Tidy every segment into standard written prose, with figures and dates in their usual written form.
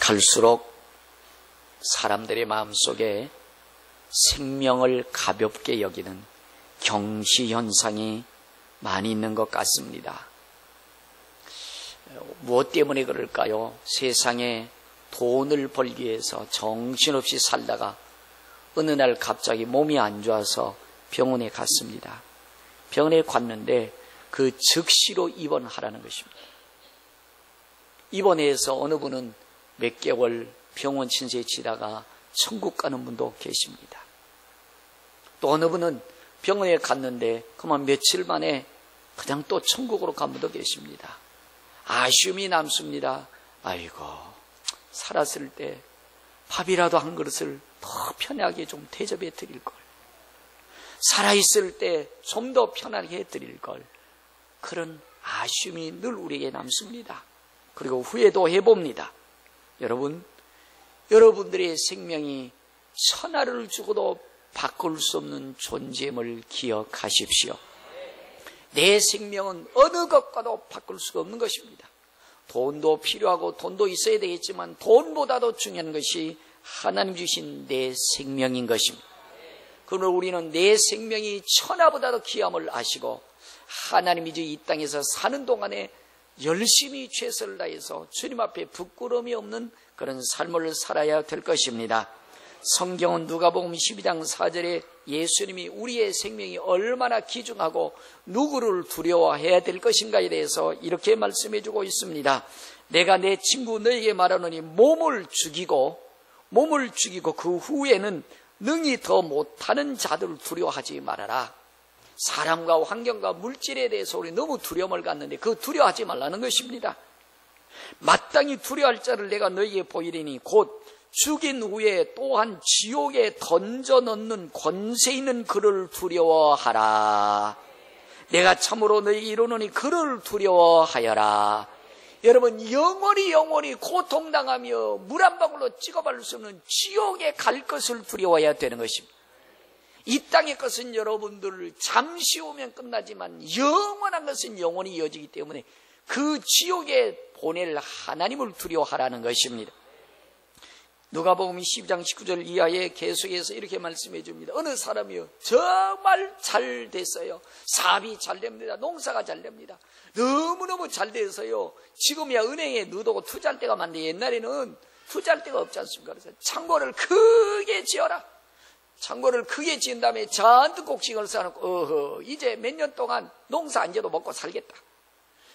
갈수록 사람들의 마음속에 생명을 가볍게 여기는 경시현상이 많이 있는 것 같습니다. 무엇 때문에 그럴까요? 세상에 돈을 벌기 위해서 정신없이 살다가 어느 날 갑자기 몸이 안 좋아서 병원에 갔습니다. 병원에 갔는데 그 즉시로 입원하라는 것입니다. 입원해서 어느 분은 몇 개월 병원 신세 지다가 천국 가는 분도 계십니다. 또 어느 분은 병원에 갔는데 그만 며칠 만에 그냥 또 천국으로 간 분도 계십니다. 아쉬움이 남습니다. 아이고, 살았을 때 밥이라도 한 그릇을 더 편하게 좀 대접해 드릴 걸, 살아있을 때 좀 더 편하게 해 드릴 걸, 그런 아쉬움이 늘 우리에게 남습니다. 그리고 후회도 해봅니다. 여러분, 여러분들의 생명이 천하를 주고도 바꿀 수 없는 존재임을 기억하십시오. 내 생명은 어느 것과도 바꿀 수가 없는 것입니다. 돈도 필요하고 돈도 있어야 되겠지만 돈보다도 중요한 것이 하나님 주신 내 생명인 것입니다. 그러므로 우리는 내 생명이 천하보다도 귀함을 아시고 하나님이 이 땅에서 사는 동안에 열심히 최선을 다해서 주님 앞에 부끄러움이 없는 그런 삶을 살아야 될 것입니다. 성경은 누가복음 12장 4절에 예수님이 우리의 생명이 얼마나 귀중하고 누구를 두려워해야 될 것인가에 대해서 이렇게 말씀해 주고 있습니다. 내가 내 친구 너에게 말하노니 몸을 죽이고 그 후에는 능히 더 못하는 자들을 두려워하지 말아라. 사람과 환경과 물질에 대해서 우리 너무 두려움을 갖는데 그 두려워하지 말라는 것입니다. 마땅히 두려워할 자를 내가 너희에게 보이리니 곧 죽인 후에 또한 지옥에 던져 넣는 권세 있는 그를 두려워하라. 내가 참으로 너희에게 이르노니 그를 두려워하여라. 여러분, 영원히 고통당하며 물 한 방울로 찍어버릴 수 없는 지옥에 갈 것을 두려워해야 되는 것입니다. 이 땅의 것은 여러분들 잠시 오면 끝나지만 영원한 것은 영원히 이어지기 때문에 그 지옥에 보낼 하나님을 두려워하라는 것입니다. 누가복음 12장 19절 이하에 계속해서 이렇게 말씀해 줍니다. 어느 사람이요 정말 잘 됐어요. 사업이 잘 됩니다. 농사가 잘 됩니다. 너무너무 잘 돼서요 지금이야 은행에 넣어두고 투자할 때가 많은데 옛날에는 투자할 데가 없지 않습니까? 그래서 창고를 크게 지어라. 창고를 크게 지은 다음에 잔뜩 곡식을 쌓아놓고 이제 몇 년 동안 농사 안 지어도 먹고 살겠다.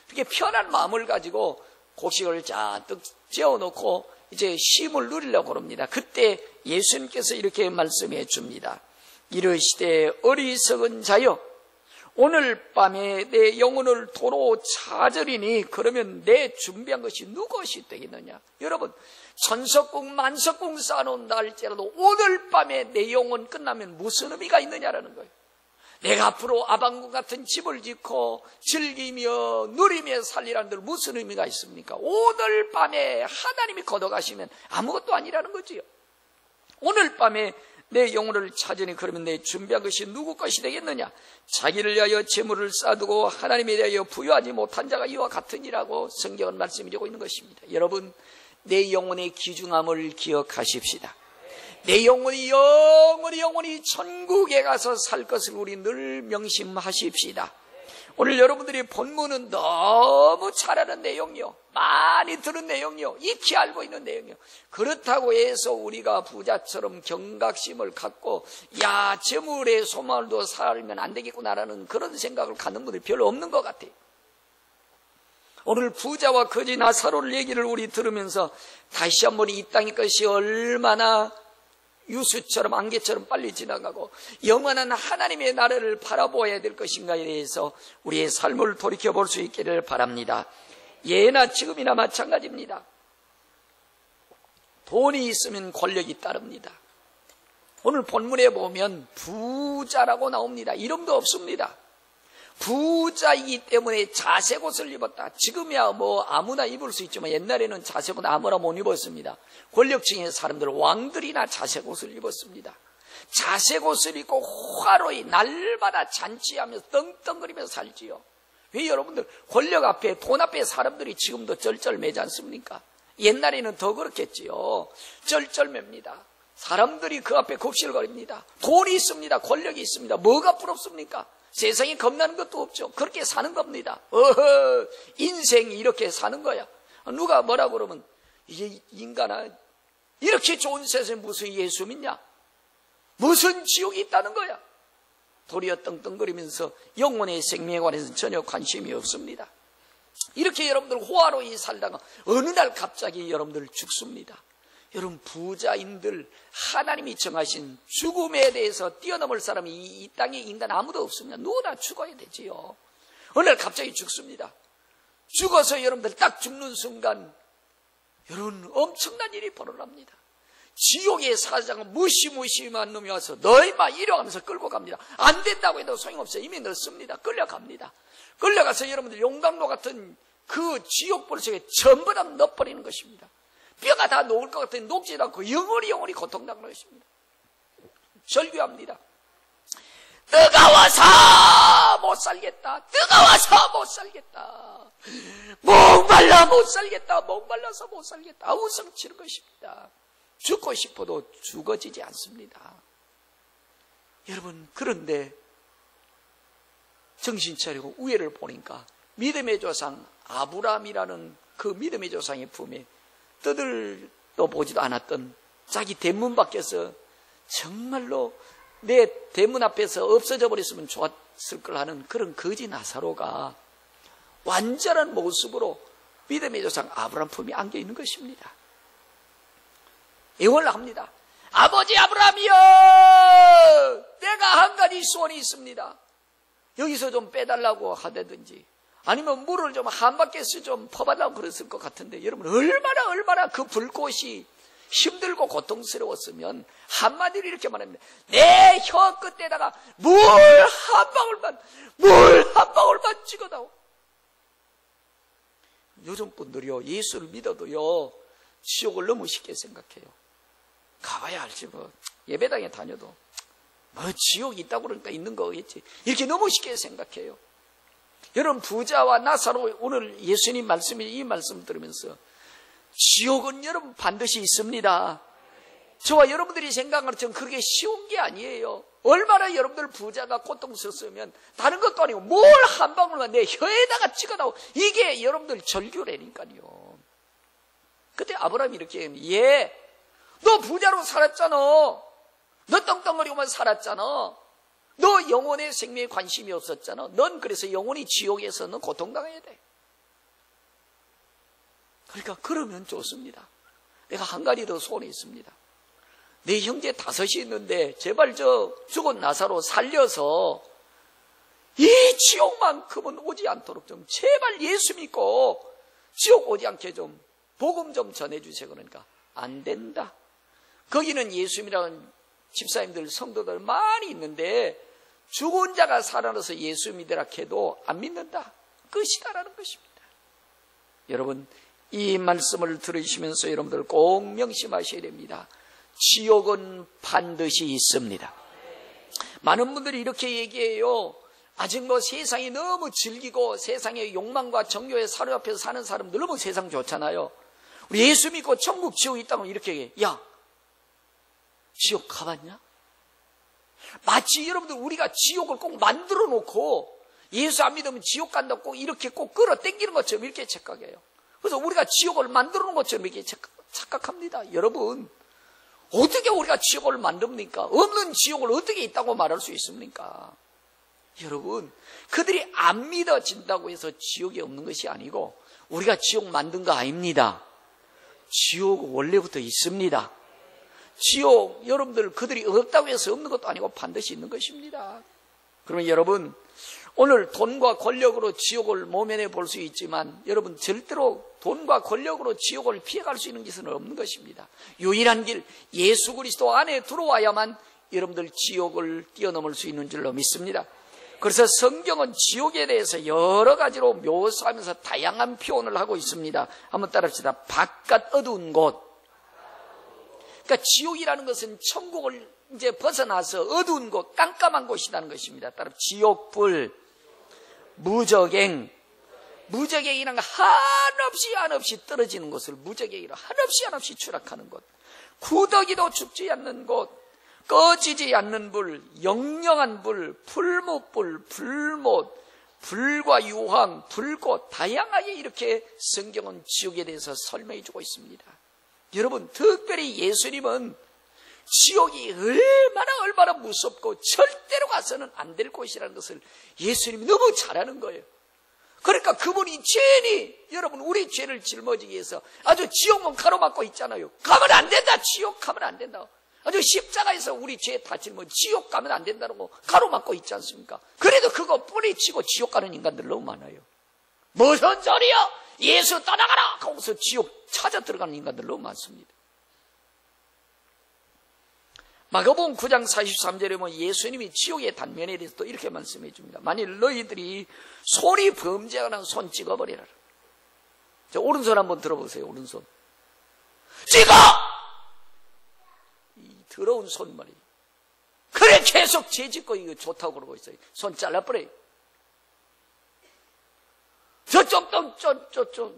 그렇게 편한 마음을 가지고 곡식을 잔뜩 지어놓고 이제 쉼을 누리려고 합니다. 그때 예수님께서 이렇게 말씀해 줍니다. 이르시되 어리석은 자여 오늘 밤에 내 영혼을 도로 찾으리니 그러면 내 준비한 것이 누구시 되겠느냐. 여러분, 천석궁 만석궁 쌓아놓은 날짜라도 오늘 밤에 내 영혼 끝나면 무슨 의미가 있느냐라는 거예요. 내가 앞으로 아방궁 같은 집을 짓고 즐기며 누리며 살리라는 데 무슨 의미가 있습니까? 오늘 밤에 하나님이 걷어가시면 아무것도 아니라는 거지요. 오늘 밤에 내 영혼을 찾으니 그러면 내 준비한 것이 누구 것이 되겠느냐. 자기를 위하여 재물을 쌓아두고 하나님에 대하여 부유하지 못한 자가 이와 같으니라고 성경은 말씀해주고 있는 것입니다. 여러분, 내 영혼의 귀중함을 기억하십시다. 내 영혼이 영원히 천국에 가서 살 것을 우리 늘 명심하십시다. 오늘 여러분들이 본문은 너무 잘 아는 내용이요, 많이 들은 내용이요, 익히 알고 있는 내용이요. 그렇다고 해서 우리가 부자처럼 경각심을 갖고 야 재물에 소망을 두어 살면 안 되겠구나라는 그런 생각을 갖는 분들이 별로 없는 것 같아요. 오늘 부자와 거지 나사로를 얘기를 우리 들으면서 다시 한번 이 땅의 것이 얼마나 유수처럼 안개처럼 빨리 지나가고 영원한 하나님의 나라를 바라보아야 될 것인가에 대해서 우리의 삶을 돌이켜볼 수 있기를 바랍니다. 예나 지금이나 마찬가지입니다. 돈이 있으면 권력이 따릅니다. 오늘 본문에 보면 부자라고 나옵니다. 이름도 없습니다. 부자이기 때문에 자색 옷을 입었다. 지금이야 뭐 아무나 입을 수 있지만 옛날에는 자색 옷 아무나 못 입었습니다. 권력층의 사람들, 왕들이나 자색 옷을 입었습니다. 자색 옷을 입고 화로이 날마다 잔치하면서 떵떵거리면서 살지요. 왜 여러분들 권력 앞에 돈 앞에 사람들이 지금도 쩔쩔매지 않습니까? 옛날에는 더 그렇겠지요. 쩔쩔맵니다. 사람들이 그 앞에 곡실거립니다. 돈이 있습니다. 권력이 있습니다. 뭐가 부럽습니까? 세상에 겁나는 것도 없죠. 그렇게 사는 겁니다. 인생이 이렇게 사는 거야. 누가 뭐라 그러면 이게 인간아, 이렇게 좋은 세상에 무슨 예수 믿냐? 무슨 지옥이 있다는 거야? 도리어 떵떵거리면서 영혼의 생명에 관해서는 전혀 관심이 없습니다. 이렇게 여러분들 호화로이 살다가 어느 날 갑자기 여러분들 죽습니다. 여러분, 부자인들, 하나님이 정하신 죽음에 대해서 뛰어넘을 사람이 이 땅에 인간 아무도 없습니다. 누구나 죽어야 되지요. 어느 날 갑자기 죽습니다. 죽어서 여러분들 딱 죽는 순간 여러분 엄청난 일이 벌어납니다. 지옥의 사자가 무시무시한 놈이 와서 너희 마 이려가면서 끌고 갑니다. 안 된다고 해도 소용없어요. 이미 늦습니다. 끌려갑니다. 끌려가서 여러분들 용광로 같은 그 지옥불 속에 전부 다 넣어버리는 것입니다. 뼈가 다 녹을 것 같은 녹지도 않고 영원히 고통당하는 것입니다. 절규합니다. 뜨거워서 못 살겠다. 뜨거워서 못 살겠다. 목말라 못 살겠다. 목말라서 못 살겠다. 우성치는 것입니다. 죽고 싶어도 죽어지지 않습니다. 여러분, 그런데 정신 차리고 위에를 보니까 믿음의 조상 아브라함이라는 그 믿음의 조상의 품에 떠들도 보지도 않았던 자기 대문 밖에서 정말로 내 대문 앞에서 없어져 버렸으면 좋았을 걸 하는 그런 거지 나사로가 완전한 모습으로 믿음의 조상 아브라함 품에 안겨 있는 것입니다. 애원을 합니다. 아버지 아브라함이여, 내가 한 가지 소원이 있습니다. 여기서 좀 빼달라고 하다든지 아니면 물을 좀 한 바퀴씩 좀 퍼달라고 그랬을 것 같은데, 여러분 얼마나 그 불꽃이 힘들고 고통스러웠으면 한마디로 이렇게 말합니다. 내 혀 끝에다가 물 한 방울만 찍어다오. 요즘 분들이요, 예수를 믿어도요 지옥을 너무 쉽게 생각해요. 가봐야 알지 뭐, 예배당에 다녀도 뭐 지옥이 있다고 그러니까 있는 거겠지, 이렇게 너무 쉽게 생각해요. 여러분, 부자와 나사로, 오늘 예수님 말씀이 이 말씀 들으면서 지옥은 여러분 반드시 있습니다. 저와 여러분들이 생각하는 것처럼 그렇게 쉬운 게 아니에요. 얼마나 여러분들 부자가 고통스럽으면 다른 것도 아니고 뭘 한 방울만 내 혀에다가 찍어다오. 이게 여러분들 절규라니까요. 그때 아브라함이 이렇게 얘, 너 부자로 살았잖아. 너 떵떵거리고만 살았잖아. 너 영혼의 생명에 관심이 없었잖아. 넌 그래서 영혼이 지옥에서 넌 고통당해야 돼. 그러니까 그러면 좋습니다. 내가 한 가지 더 소원이 있습니다. 내 형제 5이 있는데 제발 저 죽은 나사로 살려서 이 지옥만큼은 오지 않도록 좀 제발 예수 믿고 지옥 오지 않게 좀 복음 좀 전해주세요. 그러니까 안 된다. 거기는 예수님이라는 집사님들 성도들 많이 있는데 죽은 자가 살아나서 예수 믿으라 해도 안 믿는다. 끝이다라는 것입니다. 여러분, 이 말씀을 들으시면서 여러분들 꼭 명심하셔야 됩니다. 지옥은 반드시 있습니다. 많은 분들이 이렇게 얘기해요. 아직 뭐 세상이 너무 즐기고 세상의 욕망과 정욕에 사로잡혀서 사는 사람들 너무 세상 좋잖아요. 우리 예수 믿고 천국 지옥이 있다고 이렇게 얘기해. 야, 지옥 가봤냐? 마치 여러분들 우리가 지옥을 꼭 만들어 놓고 예수 안 믿으면 지옥 간다고 꼭 이렇게 꼭 끌어당기는 것처럼 이렇게 착각해요. 그래서 우리가 지옥을 만들어 놓은 것처럼 이렇게 착각합니다. 여러분, 어떻게 우리가 지옥을 만듭니까? 없는 지옥을 어떻게 있다고 말할 수 있습니까? 여러분, 그들이 안 믿어진다고 해서 지옥이 없는 것이 아니고 우리가 지옥 만든 거 아닙니다. 지옥은 원래부터 있습니다. 지옥, 여러분들 그들이 없다고 해서 없는 것도 아니고 반드시 있는 것입니다. 그러면 여러분, 오늘 돈과 권력으로 지옥을 모면해 볼 수 있지만 여러분, 절대로 돈과 권력으로 지옥을 피해갈 수 있는 것은 없는 것입니다. 유일한 길, 예수 그리스도 안에 들어와야만 여러분들 지옥을 뛰어넘을 수 있는 줄로 믿습니다. 그래서 성경은 지옥에 대해서 여러 가지로 묘사하면서 다양한 표현을 하고 있습니다. 한번 따라합시다. 바깥 어두운 곳. 그러니까 지옥이라는 것은 천국을 이제 벗어나서 어두운 곳, 깜깜한 곳이라는 것입니다. 따라 지옥불, 무적행, 무적의 일은 한없이 떨어지는 것을 무적의 일은 한없이 추락하는 것, 구더기도 죽지 않는 곳, 꺼지지 않는 불, 영영한 불, 풀무불, 불못, 불과 유황, 불꽃, 다양하게 이렇게 성경은 지옥에 대해서 설명해 주고 있습니다. 여러분, 특별히 예수님은 지옥이 얼마나 무섭고 절대로 가서는 안 될 곳이라는 것을 예수님이 너무 잘 아는 거예요. 그러니까 그분이 죄인이 여러분 우리 죄를 짊어지기 위해서 아주 지옥문 가로막고 있잖아요. 가면 안 된다. 지옥 가면 안 된다. 아주 십자가에서 우리 죄 다 짊어지고 지옥 가면 안 된다고 가로막고 있지 않습니까? 그래도 그거 뿌리치고 지옥 가는 인간들 너무 많아요. 무슨 소리야? 예수 떠나가라! 하고서 지옥 찾아 들어가는 인간들 너무 많습니다. 마가복음 9장 43절에 보면 예수님이 지옥의 단면에 대해서 또 이렇게 말씀해 줍니다. 만일 너희들이 손이 범죄하는 손 찍어버리라. 자, 오른손 한번 들어보세요. 오른손. 찍어! 이 더러운 손머리. 그래 계속 죄 짓고 이거 좋다고 그러고 있어요. 손 잘라버려요.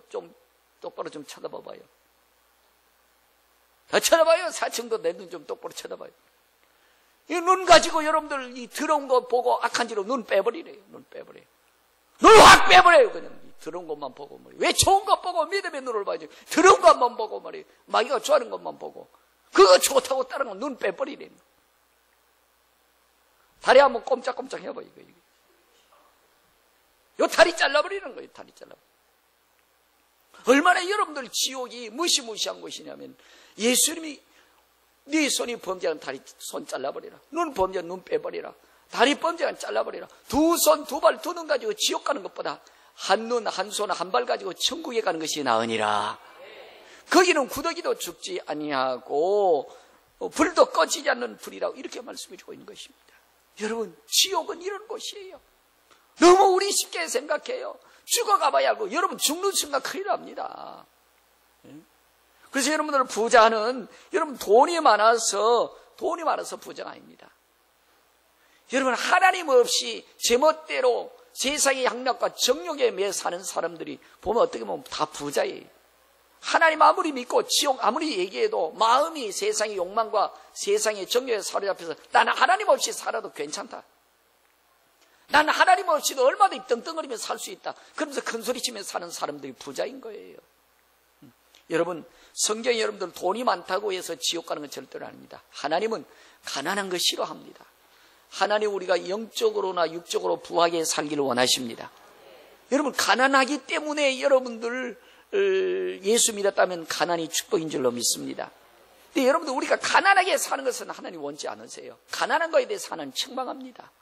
좀 똑바로 좀 쳐다봐봐요. 쳐다봐요. 4층도 내 눈 좀 똑바로 쳐다봐요. 이 눈 가지고 여러분들 이 더러운 거 보고 악한 지로 눈 빼버리래요. 눈 빼버려요. 눈 확 빼버려요. 그냥 이 더러운 것만 보고 말이에요. 왜 좋은 것 보고 믿음의 눈을 봐야지. 더러운 것만 보고 말이에요. 마귀가 좋아하는 것만 보고. 그거 좋다고 다른 거 눈 빼버리래요. 다리 한번 꼼짝꼼짝 해봐요. 이거. 요 다리 잘라버리는 거예요. 다리 잘라버리는. 얼마나 여러분들 지옥이 무시무시한 것이냐면 예수님이 네 손이 범죄한 다리 손 잘라버리라. 눈 범죄한 눈 빼버리라. 다리 범죄한 잘라버리라. 두 손, 두 발, 두 눈 가지고 지옥 가는 것보다 한 눈, 한 손, 한 발 가지고 천국에 가는 것이 나으니라. 거기는 구더기도 죽지 아니하고 불도 꺼지지 않는 불이라고 이렇게 말씀해 주고 있는 것입니다. 여러분, 지옥은 이런 곳이에요. 너무 우리 쉽게 생각해요. 죽어가봐야 알고 여러분 죽는 순간 큰일 납니다. 그래서 여러분들 부자는 여러분 돈이 많아서 부자가 아닙니다. 여러분 하나님 없이 제멋대로 세상의 향락과 정욕에 매여 사는 사람들이 보면 어떻게 보면 다 부자예요. 하나님 아무리 믿고 지옥 아무리 얘기해도 마음이 세상의 욕망과 세상의 정욕에 사로잡혀서 나는 하나님 없이 살아도 괜찮다. 나는 하나님 없이도 얼마든지 떵떵거리면서 살 수 있다. 그러면서 큰소리치면서 사는 사람들이 부자인 거예요. 여러분, 성경에 여러분들 돈이 많다고 해서 지옥 가는 건 절대로 아닙니다. 하나님은 가난한 거 싫어합니다. 하나님 우리가 영적으로나 육적으로 부하게 살기를 원하십니다. 여러분, 가난하기 때문에 여러분들 예수 믿었다면 가난이 축복인 줄로 믿습니다. 근데 여러분들 우리가 가난하게 사는 것은 하나님 원치 않으세요. 가난한 거에 대해서 하나님 책망합니다.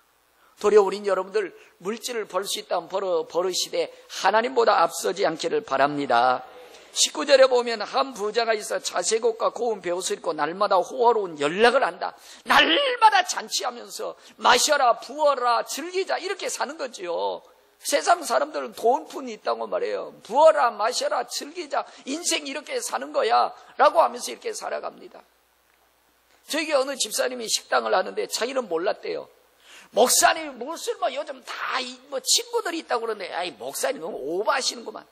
도리어 우린 여러분들 물질을 벌 수 있다면 버르시되 하나님보다 앞서지 않기를 바랍니다. 19절에 보면 한 부자가 있어 자색옷과 고운 베옷을 입고 날마다 호화로운 연락을 한다. 날마다 잔치하면서 마셔라 부어라 즐기자 이렇게 사는 거지요. 세상 사람들은 돈푼이 있다고 말해요. 부어라 마셔라 즐기자 인생 이렇게 사는 거야 라고 하면서 이렇게 살아갑니다. 저기 어느 집사님이 식당을 하는데 자기는 몰랐대요. 목사님 무슨 요즘 다 친구들이 있다고 그러는데 아이 목사님 너무 오버하시는구만.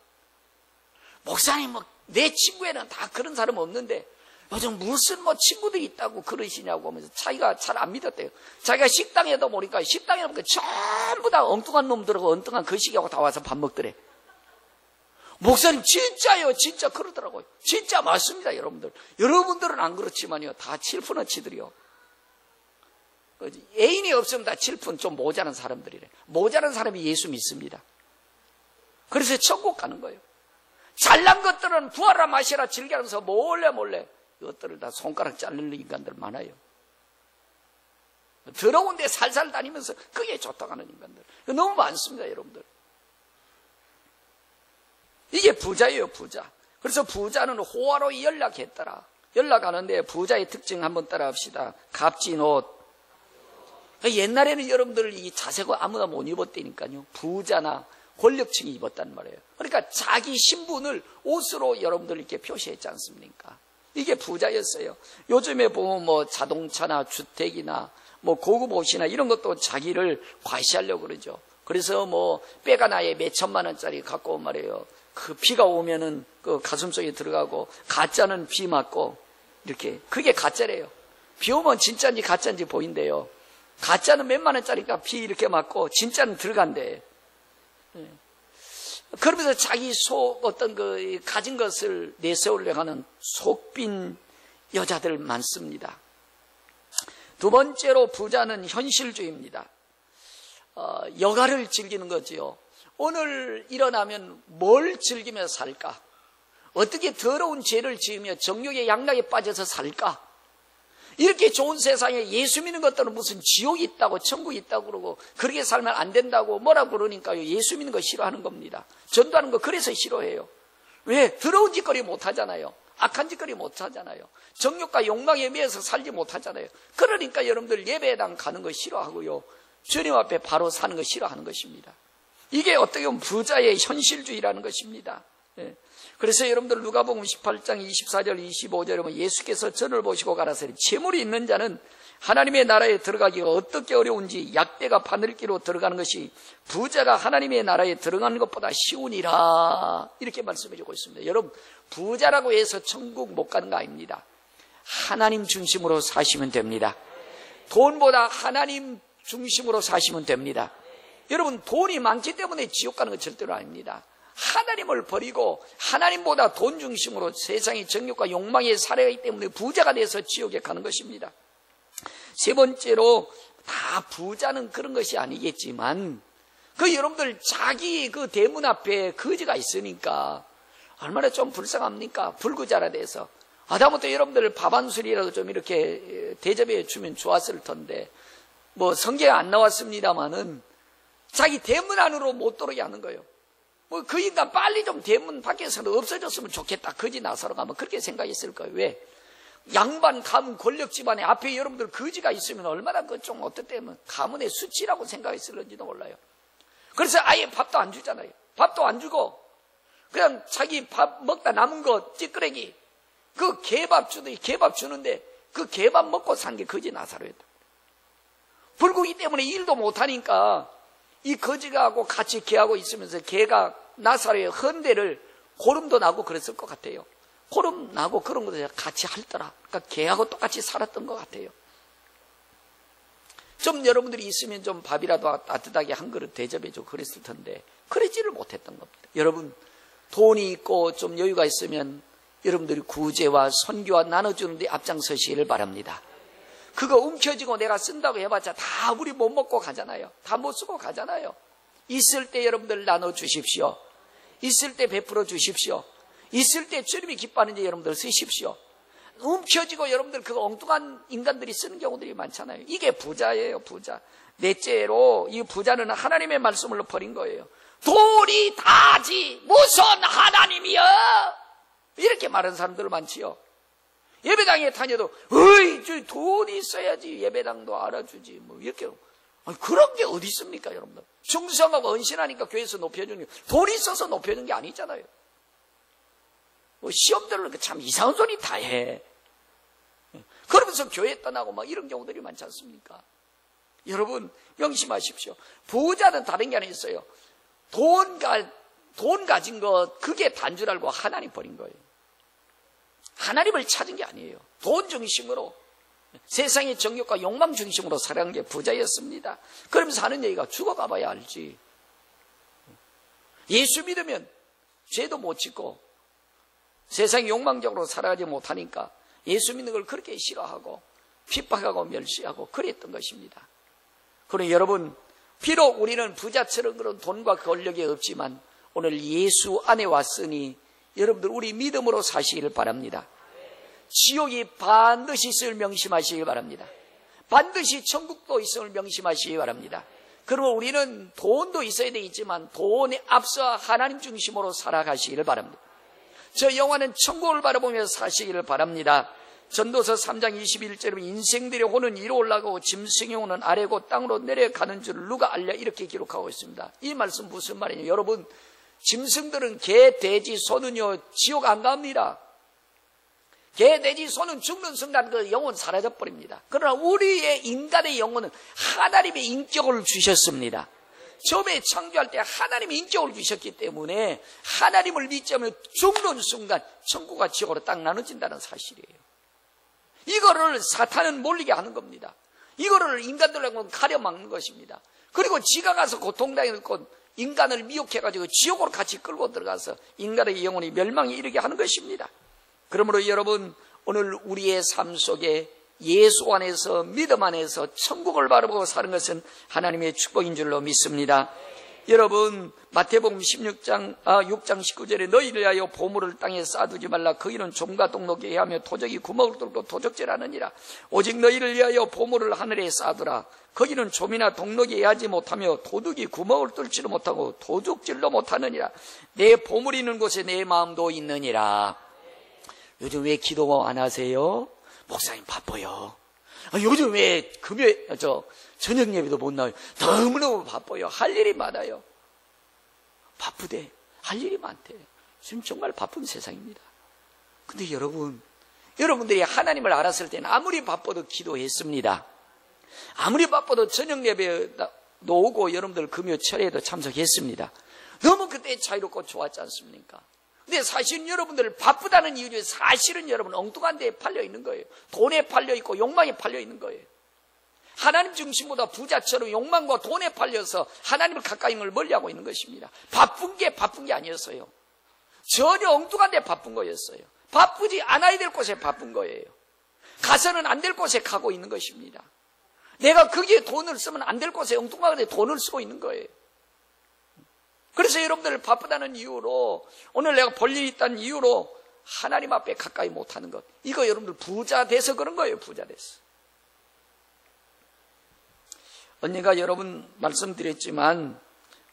목사님 내 친구에는 다 그런 사람 없는데 요즘 무슨 친구들이 있다고 그러시냐고 하면서 자기가 잘 안 믿었대요. 자기가 식당에도 보니까 식당에 보니까 전부 다 엉뚱한 놈들하고 엉뚱한 거시기하고 다 와서 밥 먹더래. 목사님 진짜요 진짜 그러더라고요. 진짜 맞습니다. 여러분들은 안 그렇지만요 다 칠푼어치들이요. 애인이 없으면 다 칠푼 좀 모자란 사람들이래. 모자란 사람이 예수 믿습니다. 그래서 천국 가는 거예요. 잘난 것들은 부어라 마시라 즐기면서 몰래 이것들을 다 손가락 자르는 인간들 많아요. 더러운 데 살살 다니면서 그게 좋다고 하는 인간들 너무 많습니다. 여러분들 이게 부자예요. 부자. 그래서 부자는 호화로 연락했더라. 연락하는데 부자의 특징 한번 따라 합시다. 값진 옷. 옛날에는 여러분들 이 자색옷 아무나 못 입었다니까요. 부자나 권력층이 입었단 말이에요. 그러니까 자기 신분을 옷으로 여러분들 이렇게 표시했지 않습니까? 이게 부자였어요. 요즘에 보면 자동차나 주택이나 고급 옷이나 이런 것도 자기를 과시하려고 그러죠. 그래서 뭐 빼가 나에 몇 천만 원짜리 갖고 온 말이에요. 그 비가 오면은 그 가슴 속에 들어가고 가짜는 비 맞고 이렇게 그게 가짜래요. 비 오면 진짜인지 가짜인지 보인대요. 가짜는 몇만 원짜리가 비 이렇게 맞고 진짜는 들어간대. 그러면서 자기 속 어떤 그 가진 것을 내세우려고 하는 속빈 여자들 많습니다. 두 번째로 부자는 현실주의입니다. 여가를 즐기는 거지요. 오늘 일어나면 뭘 즐기며 살까? 어떻게 더러운 죄를 지으며 정욕의 양락에 빠져서 살까? 이렇게 좋은 세상에 예수 믿는 것들은 무슨 지옥이 있다고 천국이 있다고 그러고 그렇게 살면 안 된다고 뭐라고 그러니까요. 예수 믿는 거 싫어하는 겁니다. 전도하는 거 그래서 싫어해요. 왜? 더러운 짓거리 못 하잖아요. 악한 짓거리 못 하잖아요. 정욕과 욕망에 매여서 살지 못하잖아요. 그러니까 여러분들 예배당 가는 거 싫어하고요. 주님 앞에 바로 사는 거 싫어하는 것입니다. 이게 어떻게 보면 부자의 현실주의라는 것입니다. 그래서 여러분들 누가복음 18장 24절 25절에 보면 예수께서 저를 보시고 가라사대 재물이 있는 자는 하나님의 나라에 들어가기가 어떻게 어려운지 약대가 바늘기로 들어가는 것이 부자가 하나님의 나라에 들어가는 것보다 쉬우니라 이렇게 말씀해 주고 있습니다. 여러분 부자라고 해서 천국 못 가는 거 아닙니다. 하나님 중심으로 사시면 됩니다. 돈보다 하나님 중심으로 사시면 됩니다. 여러분 돈이 많기 때문에 지옥 가는 건 절대로 아닙니다. 하나님을 버리고 하나님보다 돈 중심으로 세상의 정욕과 욕망에 살아가기 때문에 부자가 돼서 지옥에 가는 것입니다. 세 번째로 다 부자는 그런 것이 아니겠지만 그 여러분들 자기 그 대문 앞에 거지가 있으니까 얼마나 좀 불쌍합니까? 불구자라 돼서 하다못해 여러분들 밥 한 술이라도 좀 이렇게 대접해 주면 좋았을 텐데 뭐 성경에 안 나왔습니다마는 자기 대문 안으로 못 들어오게 하는 거예요. 뭐 그 인간 빨리 좀 대문 밖에서는 없어졌으면 좋겠다. 거지 나서러 가면 그렇게 생각했을 거예요. 왜? 양반 가문 권력 집안에 앞에 여러분들 거지가 있으면 얼마나 그 좀 어떻다면 가문의 수치라고 생각했을는지도 몰라요. 그래서 아예 밥도 안 주잖아요. 밥도 안 주고 그냥 자기 밥 먹다 남은 거 찌끄레기 그 개밥 주더니 개밥 주는데 그 개밥 먹고 산 게 거지 나사로였다. 불구기 때문에 일도 못하니까 이 거지가하고 같이 개하고 있으면서 개가 나사로의 헌대를 고름도 나고 그랬을 것 같아요. 고름 나고 그런 것들 같이 할더라. 그러니까 개하고 똑같이 살았던 것 같아요. 좀 여러분들이 있으면 좀 밥이라도 따뜻하게 한 그릇 대접해주고 그랬을 텐데 그러지를 못했던 겁니다. 여러분 돈이 있고 좀 여유가 있으면 여러분들이 구제와 선교와 나눠주는 데 앞장서시기를 바랍니다. 그거 움켜쥐고 내가 쓴다고 해봤자 다 우리 못 먹고 가잖아요. 다 못 쓰고 가잖아요. 있을 때 여러분들 나눠주십시오. 있을 때 베풀어 주십시오. 있을 때 주님이 기뻐하는 일 여러분들 쓰십시오. 움켜쥐고 여러분들 그 엉뚱한 인간들이 쓰는 경우들이 많잖아요. 이게 부자예요, 부자. 넷째로 이 부자는 하나님의 말씀을 버린 거예요. 돈이 다지 무슨 하나님이여 이렇게 말하는 사람들 많지요. 예배당에 다녀도 어이 저 돈이 있어야지 예배당도 알아주지 뭐 이렇게 아니, 그런 게 어디 있습니까 여러분들. 충성하고 헌신하니까 교회에서 높여주는 게 돈이 있어서 높여주는 게 아니잖아요. 뭐 시험들을 참 이상한 소리 다 해. 그러면서 교회 떠나고 막 이런 경우들이 많지 않습니까? 여러분 명심하십시오. 부자는 다른 게 하나 있어요. 돈 가진 것 그게 단줄 알고 하나님 버린 거예요. 하나님을 찾은 게 아니에요. 돈 중심으로 세상의 정욕과 욕망 중심으로 살아간 게 부자였습니다. 그러면서 하는 얘기가 죽어가 봐야 알지. 예수 믿으면 죄도 못 짓고 세상의 욕망적으로 살아가지 못하니까 예수 믿는 걸 그렇게 싫어하고 핍박하고 멸시하고 그랬던 것입니다. 그러나 여러분 비록 우리는 부자처럼 그런 돈과 권력이 없지만 오늘 예수 안에 왔으니 여러분들 우리 믿음으로 사시기를 바랍니다. 지옥이 반드시 있을 명심하시기 바랍니다. 반드시 천국도 있을 명심하시기 바랍니다. 그러면 우리는 돈도 있어야 되겠지만 돈에 앞서 하나님 중심으로 살아가시기를 바랍니다. 저 영화는 천국을 바라보며 사시기를 바랍니다. 전도서 3장 21절에 인생들의 호는 위로 올라가고 짐승의 호는 아래고 땅으로 내려가는 줄 누가 알랴 이렇게 기록하고 있습니다. 이 말씀 무슨 말이냐 여러분 짐승들은 개, 돼지, 소는요 지옥 안 갑니다. 개, 돼지, 소는 죽는 순간 그 영혼 사라져버립니다. 그러나 우리의 인간의 영혼은 하나님의 인격을 주셨습니다. 처음에 창조할 때 하나님이 인격을 주셨기 때문에 하나님을 믿지 않으면 죽는 순간 천국과 지옥으로 딱 나눠진다는 사실이에요. 이거를 사탄은 몰리게 하는 겁니다. 이거를 인간들하고는 가려막는 것입니다. 그리고 지가 가서 고통당할 것, 인간을 미혹해가지고 지옥으로 같이 끌고 들어가서 인간의 영혼이 멸망에 이르게 하는 것입니다. 그러므로 여러분, 오늘 우리의 삶 속에 예수 안에서, 믿음 안에서 천국을 바라보고 사는 것은 하나님의 축복인 줄로 믿습니다. 여러분, 마태복음 6장 19절에 너희를 위하여 보물을 땅에 쌓아두지 말라. 거기는 좀과 동록에 의하며 도적이 구멍을 뚫고 도적질하느니라. 오직 너희를 위하여 보물을 하늘에 쌓아두라. 거기는 좀이나 동록에 의하지 못하며 도둑이 구멍을 뚫지도 못하고 도둑질도 못하느니라. 내 보물이 있는 곳에 내 마음도 있느니라. 요즘 왜 기도 안 하세요? 목사님 바빠요. 요즘 왜 저녁 예배도 못 나와요? 너무너무 바빠요. 할 일이 많아요. 바쁘대. 할 일이 많대. 지금 정말 바쁜 세상입니다. 근데 여러분들이 하나님을 알았을 때는 아무리 바빠도 기도했습니다. 아무리 바빠도 저녁 예배도 오고 여러분들 금요 철회에도 참석했습니다. 너무 그때 자유롭고 좋았지 않습니까? 근데 사실은 여러분들 바쁘다는 이유 중에 사실은 여러분 엉뚱한 데에 팔려 있는 거예요. 돈에 팔려 있고 욕망에 팔려 있는 거예요. 하나님 중심보다 부자처럼 욕망과 돈에 팔려서 하나님을 가까이 있는 걸 멀리하고 있는 것입니다. 바쁜 게 아니었어요. 전혀 엉뚱한 데 바쁜 거였어요. 바쁘지 않아야 될 곳에 바쁜 거예요. 가서는 안 될 곳에 가고 있는 것입니다. 내가 거기에 돈을 쓰면 안 될 곳에 엉뚱하게 돈을 쓰고 있는 거예요. 그래서 여러분들 바쁘다는 이유로, 오늘 내가 볼 일이 있다는 이유로 하나님 앞에 가까이 못하는 것, 이거 여러분들 부자 돼서 그런 거예요. 부자 돼서. 언니가 여러분 말씀드렸지만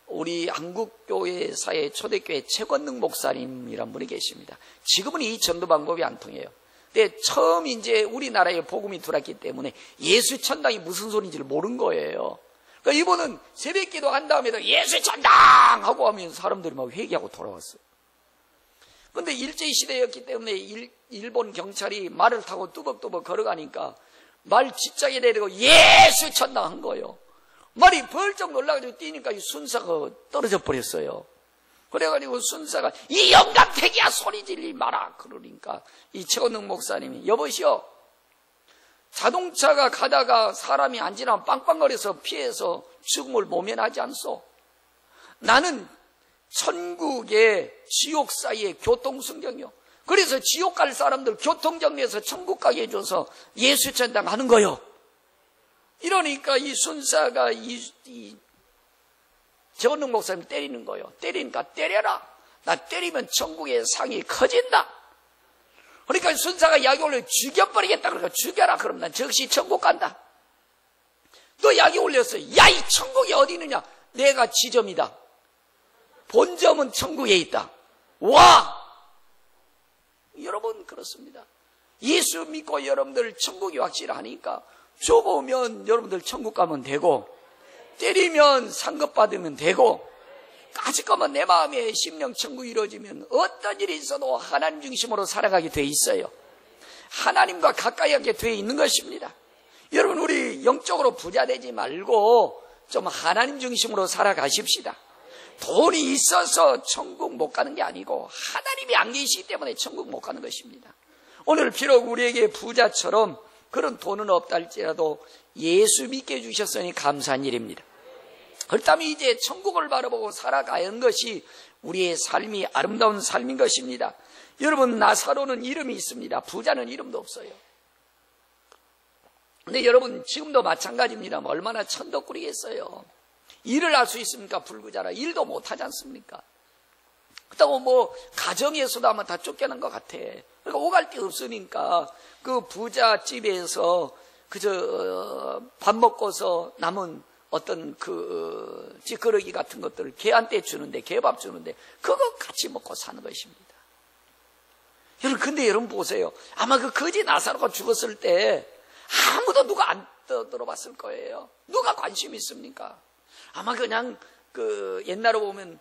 우리 한국교회사의 초대교회 최건능 목사님이란 분이 계십니다. 지금은 이 전도 방법이 안 통해요. 근데 처음 이제 우리나라에 복음이 들어왔기 때문에 예수 천당이 무슨 소리인지를 모르는 거예요. 그러니까 이분은 새벽 기도 한 다음에도 예수 천당! 하고 하면 사람들이 막 회개하고 돌아왔어요. 근데 일제시대였기 때문에 일본 경찰이 말을 타고 뚜벅뚜벅 걸어가니까 말 진작에 내리고 예수 천당 한 거예요. 말이 벌쩍 놀라가지고 뛰니까 이 순사가 떨어져 버렸어요. 그래가지고 순사가 이 영감택이야 소리 질리 마라 그러니까 이 최건능 목사님이 여보시오, 자동차가 가다가 사람이 안 지나면 빵빵거려서 피해서 죽음을 모면하지 않소. 나는 천국의 지옥 사이의 교통순경이요. 그래서 지옥 갈 사람들 교통정리해서 천국 가게 해줘서 예수천당 하는 거요. 이러니까 이 순사가 이 최건능 목사님 때리는 거요. 때리니까 때려라. 나 때리면 천국의 상이 커진다. 그러니까 순사가 약이 올려 죽여버리겠다. 그러니까 죽여라. 그럼 난 즉시 천국 간다. 또 약이 올렸어. 야, 이 천국이 어디 있느냐? 내가 지점이다. 본점은 천국에 있다. 와! 여러분 그렇습니다. 예수 믿고 여러분들 천국이 확실하니까 좁으면 여러분들 천국 가면 되고, 때리면 상급 받으면 되고, 까짓거면 내 마음에 심령 천국이 이루어지면 어떤 일이 있어도 하나님 중심으로 살아가게 돼 있어요. 하나님과 가까이 하게 돼 있는 것입니다. 여러분 우리 영적으로 부자 되지 말고 좀 하나님 중심으로 살아가십시다. 돈이 있어서 천국 못 가는 게 아니고 하나님이 안 계시기 때문에 천국 못 가는 것입니다. 오늘 비록 우리에게 부자처럼 그런 돈은 없다 할지라도 예수 믿게 해주셨으니 감사한 일입니다. 그렇다면 이제 천국을 바라보고 살아가는 것이 우리의 삶이 아름다운 삶인 것입니다. 여러분 나사로는 이름이 있습니다. 부자는 이름도 없어요. 근데 여러분 지금도 마찬가지입니다. 얼마나 천덕꾸리겠어요. 일을 할 수 있습니까? 불구자라 일도 못하지 않습니까? 그렇다고 가정에서도 아마 다 쫓겨난 것 같아. 그러니까 오갈 데 없으니까 그 부잣집에서 그저 밥 먹고서 남은 어떤 그 찌꺼러기 같은 것들을 개한테 주는데, 개밥 주는데 그거 같이 먹고 사는 것입니다. 여러분 근데 여러분 보세요. 아마 그 거지 나사로가 죽었을 때 아무도 누가 안 떠들어봤을 거예요. 누가 관심 있습니까? 아마 그냥 그 옛날에 보면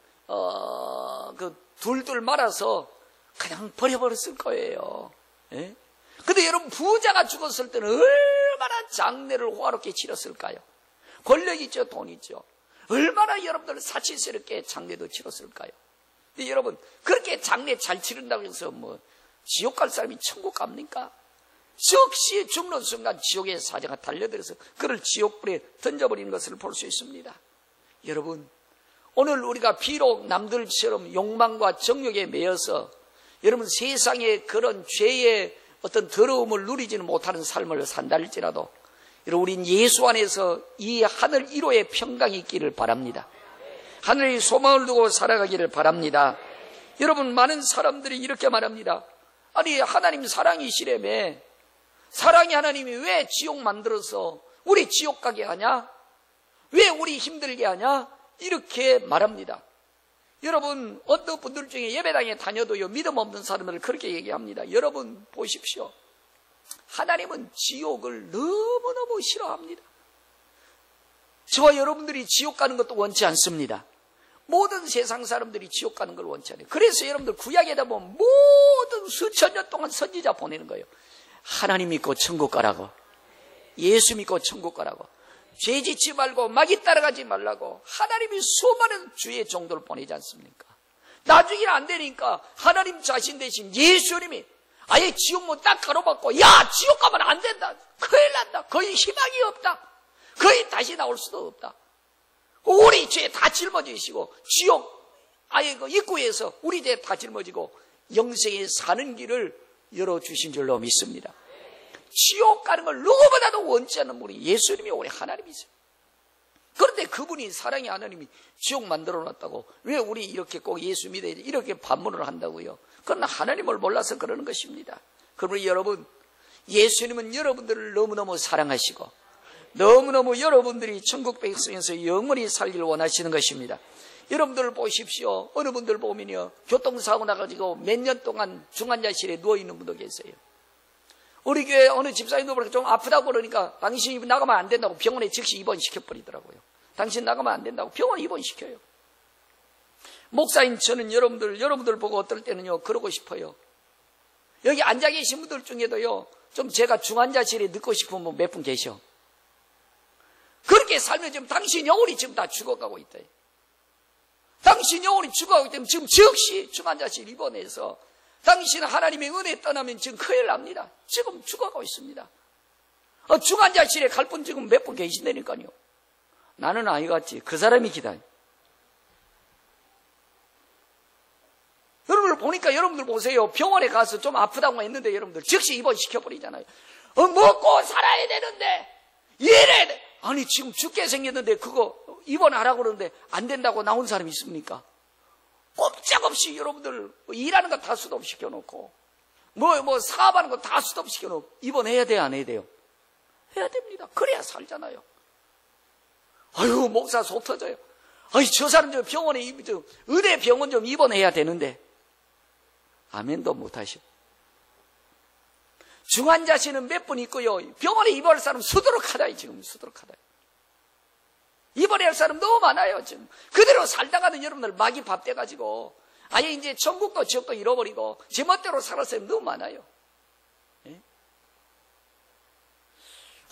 그 둘둘 말아서 그냥 버려버렸을 거예요. 예? 근데 여러분 부자가 죽었을 때는 얼마나 장례를 호화롭게 치렀을까요? 권력 있죠, 돈 있죠. 얼마나 여러분들 사치스럽게 장례도 치렀을까요? 근데 여러분, 그렇게 장례 잘 치른다고 해서 지옥 갈 사람이 천국 갑니까? 즉시 죽는 순간 지옥의 사자가 달려들어서 그를 지옥불에 던져버리는 것을 볼 수 있습니다. 여러분, 오늘 우리가 비록 남들처럼 욕망과 정욕에 매여서 여러분 세상의 그런 죄의 어떤 더러움을 누리지는 못하는 삶을 산다 할지라도 여러분, 우린 예수 안에서 이 하늘 1호의 평강이 있기를 바랍니다. 하늘의 소망을 두고 살아가기를 바랍니다. 여러분, 많은 사람들이 이렇게 말합니다. 아니, 하나님 사랑이시라며, 사랑이 하나님이 왜 지옥 만들어서 우리 지옥 가게 하냐? 왜 우리 힘들게 하냐? 이렇게 말합니다. 여러분, 어떤 분들 중에 예배당에 다녀도요, 믿음 없는 사람들을 그렇게 얘기합니다. 여러분 보십시오. 하나님은 지옥을 너무너무 싫어합니다. 저와 여러분들이 지옥 가는 것도 원치 않습니다. 모든 세상 사람들이 지옥 가는 걸 원치 않아요. 그래서 여러분들 구약에다 보면 모든 수천 년 동안 선지자 보내는 거예요. 하나님 믿고 천국 가라고, 예수 믿고 천국 가라고, 죄 짓지 말고 마귀 따라가지 말라고 하나님이 수많은 주의 종도를 보내지 않습니까? 나중에는 안 되니까 하나님 자신 대신 예수님이 아예 지옥문 딱 가로막고, 야, 지옥 가면 안 된다, 큰일 난다, 거의 희망이 없다, 거의 다시 나올 수도 없다, 우리 죄 다 짊어지시고 지옥 아예 그 입구에서 우리 죄 다 짊어지고 영생에 사는 길을 열어주신 줄로 믿습니다. 지옥 가는 걸 누구보다도 원치 않는 분이 예수님이 우리 하나님이세요. 그런데 그분이 사랑의 하나님이 지옥 만들어 놨다고 왜 우리 이렇게 꼭 예수 믿어야지 이렇게 반문을 한다고요? 그건 하나님을 몰라서 그러는 것입니다. 그러므로 여러분, 예수님은 여러분들을 너무너무 사랑하시고 너무너무 여러분들이 천국 백성에서 영원히 살기를 원하시는 것입니다. 여러분들 보십시오. 어느 분들 보면요, 교통사고 나가지고 몇 년 동안 중환자실에 누워있는 분도 계세요. 우리 교회 어느 집사님도 그렇게 좀 아프다고 그러니까 당신 나가면 안 된다고 병원에 즉시 입원시켜버리더라고요. 당신 나가면 안 된다고 병원에 입원시켜요. 목사인 저는 여러분들 보고 어떨 때는요, 그러고 싶어요. 여기 앉아 계신 분들 중에도요, 좀 제가 중환자실에 넣고 싶은 분 몇 분 계셔. 그렇게 살면 지금 당신 영혼이 지금 다 죽어가고 있다. 당신 영혼이 죽어가기 때문에 지금 즉시 중환자실 입원해서 당신은 하나님의 은혜 떠나면 지금 큰일 납니다. 지금 죽어가고 있습니다. 중환자실에 갈 분 지금 몇 분 계신다니까요. 나는 아니겠지. 그 사람이 기다려. 여러분들 보니까 여러분들 보세요. 병원에 가서 좀 아프다고 했는데 여러분들 즉시 입원시켜버리잖아요. 먹고 살아야 되는데 이래야 돼. 아니 지금 죽게 생겼는데 그거 입원하라고 그러는데 안 된다고 나온 사람이 있습니까? 꼼짝없이 여러분들 일하는 거 다 스톱 시켜놓고 사업하는 거 다 스톱 시켜놓고 입원해야 돼요, 안 해야 돼요? 해야 됩니다. 그래야 살잖아요. 아유, 목사 속 터져요. 아이, 저 사람 저 병원에 의대 병원 좀 입원해야 되는데 아멘도 못하셔. 중환자실은 몇 분 있고요, 병원에 입원할 사람 수두룩하다. 지금 수두룩하다. 입원해야 할 사람 너무 많아요. 지금 그대로 살다가는 여러분들 마귀 밥 돼가지고 아예 이제 천국도 지옥도 잃어버리고 제멋대로 살았을 사람 너무 많아요. 예?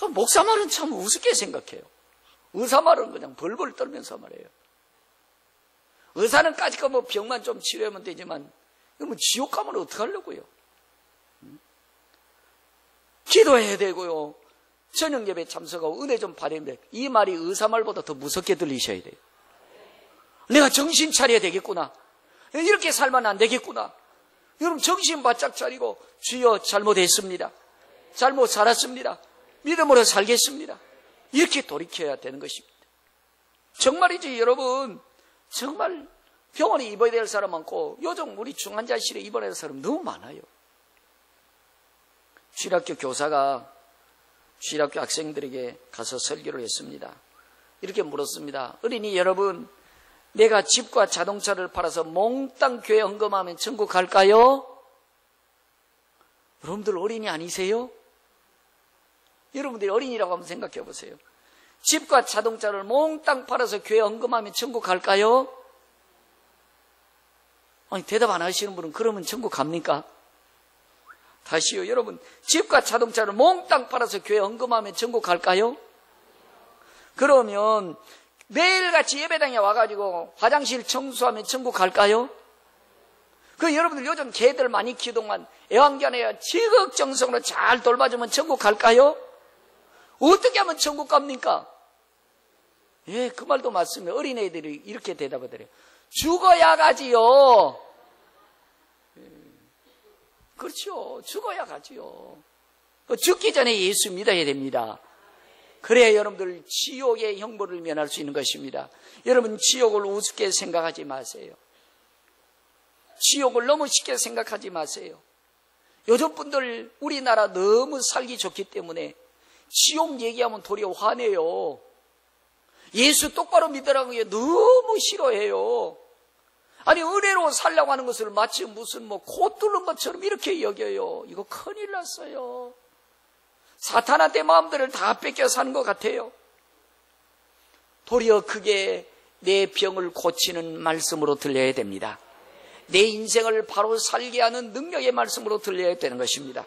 목사 말은 참 우습게 생각해요. 의사 말은 그냥 벌벌 떨면서 말해요. 의사는 까짓거 병만 좀 치료하면 되지만 지옥 가면 어떡하려고요? 기도해야 되고요, 저녁 예배 참석하고 은혜 좀 받아야 돼. 이 말이 의사 말보다 더 무섭게 들리셔야 돼요. 내가 정신 차려야 되겠구나, 이렇게 살면 안 되겠구나. 여러분 정신 바짝 차리고 주여 잘못했습니다, 잘못 살았습니다, 믿음으로 살겠습니다, 이렇게 돌이켜야 되는 것입니다. 정말이지 여러분, 정말 병원에 입원해야 될 사람 많고 요즘 우리 중환자실에 입원해야 될 사람 너무 많아요. 주일학교 교사가 주일학교 학생들에게 가서 설교를 했습니다. 이렇게 물었습니다. 어린이 여러분, 내가 집과 자동차를 팔아서 몽땅 교회 헌금하면 천국 갈까요? 여러분들 어린이 아니세요? 여러분들이 어린이라고 한번 생각해 보세요. 집과 자동차를 몽땅 팔아서 교회 헌금하면 천국 갈까요? 아니, 대답 안 하시는 분은 그러면 천국 갑니까? 다시요, 여러분, 집과 자동차를 몽땅 팔아서 교회 헌금하면 천국 갈까요? 그러면 매일같이 예배당에 와가지고 화장실 청소하면 천국 갈까요? 그 여러분들 요즘 개들 많이 키우동안 애완견에 지극정성으로 잘 돌봐주면 천국 갈까요? 어떻게 하면 천국 갑니까? 예, 그 말도 맞습니다. 어린애들이 이렇게 대답하더래요. 죽어야 가지요. 그렇죠. 죽어야 가지요. 죽기 전에 예수 믿어야 됩니다. 그래야 여러분들 지옥의 형벌을 면할 수 있는 것입니다. 여러분, 지옥을 우습게 생각하지 마세요. 지옥을 너무 쉽게 생각하지 마세요. 요즘 분들 우리나라 너무 살기 좋기 때문에 지옥 얘기하면 도리어 화내요. 예수 똑바로 믿으라고 너무 싫어해요. 아니, 은혜로 살려고 하는 것을 마치 무슨 코 뚫는 것처럼 이렇게 여겨요. 이거 큰일 났어요. 사탄한테 마음들을 다 뺏겨 사는 것 같아요. 도리어 그게 내 병을 고치는 말씀으로 들려야 됩니다. 내 인생을 바로 살게 하는 능력의 말씀으로 들려야 되는 것입니다.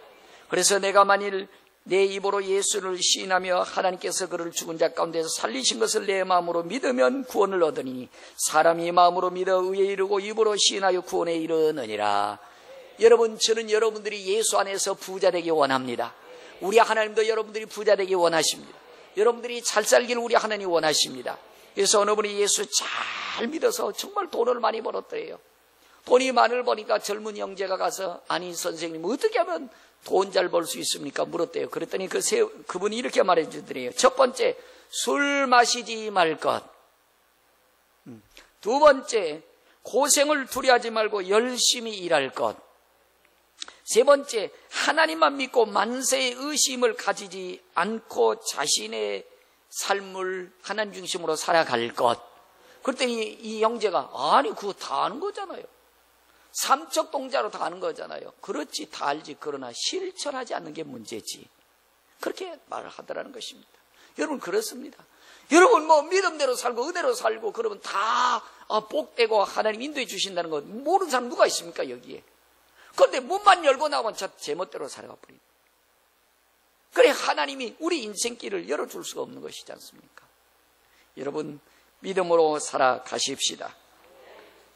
그래서 내가 만일 내 입으로 예수를 시인하며 하나님께서 그를 죽은 자 가운데서 살리신 것을 내 마음으로 믿으면 구원을 얻으니 사람이 마음으로 믿어 의에 이르고 입으로 시인하여 구원에 이르느니라. 여러분, 저는 여러분들이 예수 안에서 부자 되기 원합니다. 우리 하나님도 여러분들이 부자 되기 원하십니다. 여러분들이 잘 살기를 우리 하나님이 원하십니다. 그래서 어느 분이 예수 잘 믿어서 정말 돈을 많이 벌었더래요. 돈이 많을 보니까 젊은 형제가 가서, 아니 선생님, 어떻게 하면 돈 잘 벌 수 있습니까? 물었대요. 그랬더니 그분이 이렇게 말해 주더래요. 첫 번째, 술 마시지 말 것. 두 번째, 고생을 두려워하지 말고 열심히 일할 것. 세 번째, 하나님만 믿고 만세의 의심을 가지지 않고 자신의 삶을 하나님 중심으로 살아갈 것. 그랬더니 이 형제가, 아니 그거 다 아는 거잖아요. 삼척 동자로 다 아는 거잖아요. 그렇지, 다 알지. 그러나 실천하지 않는 게 문제지. 그렇게 말을 하더라는 것입니다. 여러분, 그렇습니다. 여러분, 믿음대로 살고 은혜로 살고 그러면 다 복되고 하나님 인도해 주신다는 거 모르는 사람 누가 있습니까, 여기에? 그런데 문만 열고 나오면 제멋대로 살아가 버립니다. 그래, 하나님이 우리 인생길을 열어줄 수가 없는 것이지 않습니까? 여러분, 믿음으로 살아가십시다.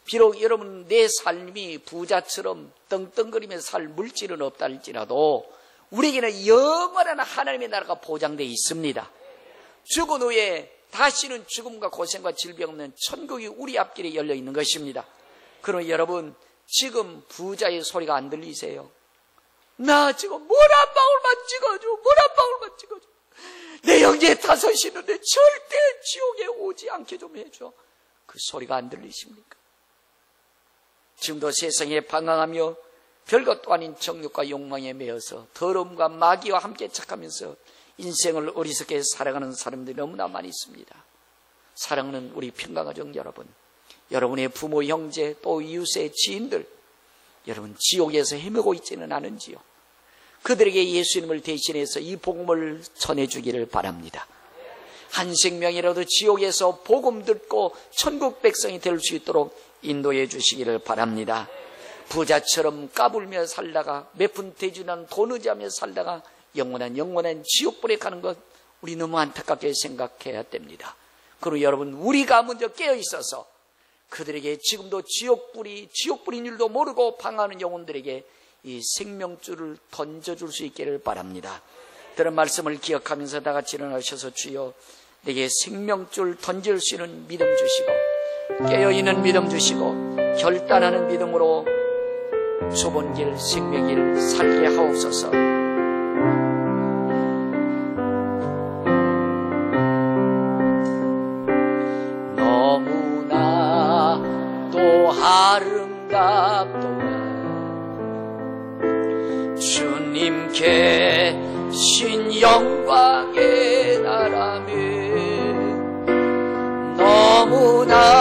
비록 여러분 내 삶이 부자처럼 떵떵거리며 살 물질은 없다 할지라도 우리에게는 영원한 하나님의 나라가 보장되어 있습니다. 죽은 후에 다시는 죽음과 고생과 질병 없는 천국이 우리 앞길에 열려 있는 것입니다. 그럼 여러분, 지금 부자의 소리가 안 들리세요? 나 지금 물 한 방울만 찍어줘, 물 한 방울만 찍어줘. 내 형제 다섯이 있는데 절대 지옥에 오지 않게 좀 해줘. 그 소리가 안 들리십니까? 지금도 세상에 방황하며 별것도 아닌 정욕과 욕망에 매여서 더러움과 마귀와 함께 착하면서 인생을 어리석게 살아가는 사람들이 너무나 많이 있습니다. 사랑하는 우리 평강가족 여러분, 여러분의 부모, 형제, 또 이웃의 지인들, 여러분 지옥에서 헤매고 있지는 않은지요? 그들에게 예수님을 대신해서 이 복음을 전해주기를 바랍니다. 한 생명이라도 지옥에서 복음 듣고 천국 백성이 될 수 있도록 인도해 주시기를 바랍니다. 부자처럼 까불며 살다가 몇 푼 되지는 돈 의지하며 살다가 영원한 지옥불에 가는 것, 우리 너무 안타깝게 생각해야 됩니다. 그리고 여러분, 우리가 먼저 깨어 있어서 그들에게 지금도 지옥불인 줄도 모르고 방황하는 영혼들에게 이 생명줄을 던져줄 수 있기를 바랍니다. 그런 말씀을 기억하면서 다 같이 일어나셔서, 주여 내게 생명줄 던질 수 있는 믿음 주시고 깨어있는 믿음 주시고 결단하는 믿음으로 좁은 길 생명길 살게 하옵소서. 너무나 또 아름답도다 주님께 신 영광의 나라며 너무나